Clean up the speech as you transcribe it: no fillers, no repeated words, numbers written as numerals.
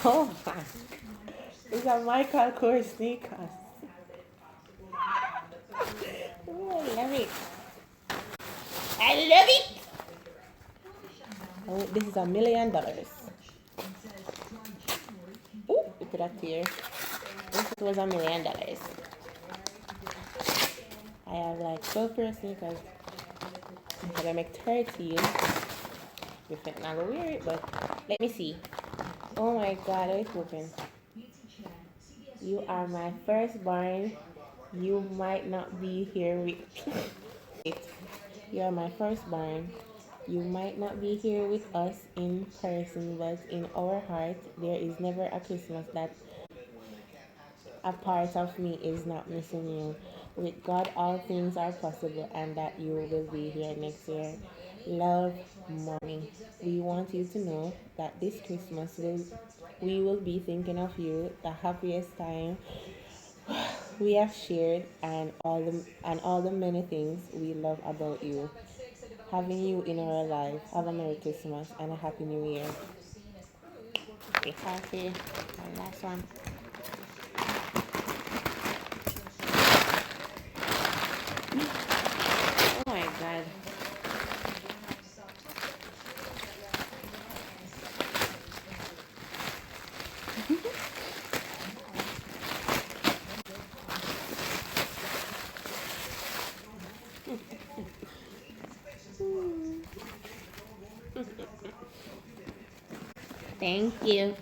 Oh my. These are Michael Kors sneakers. Oh, I love it. I love it. Oh, this is $1 million. Oh, we put that here. This was $1 million. I have like 12 pair of sneakers. But I make 13. You think I'm gonna wear it, but let me see. Oh my god, it's open. You are my firstborn. You might not be here with it. You are my firstborn. You might not be here with us in person, but in our heart, there is never a Christmas that a part of me is not missing you. With God, all things are possible, and that you will be here next year. Love, Mommy. We want you to know that this Christmas we will be thinking of you, the happiest time we have shared, and all the many things we love about you. Having you in our life. Have a Merry Christmas and a Happy New Year. Okay, my last one. Oh my god. Thank you.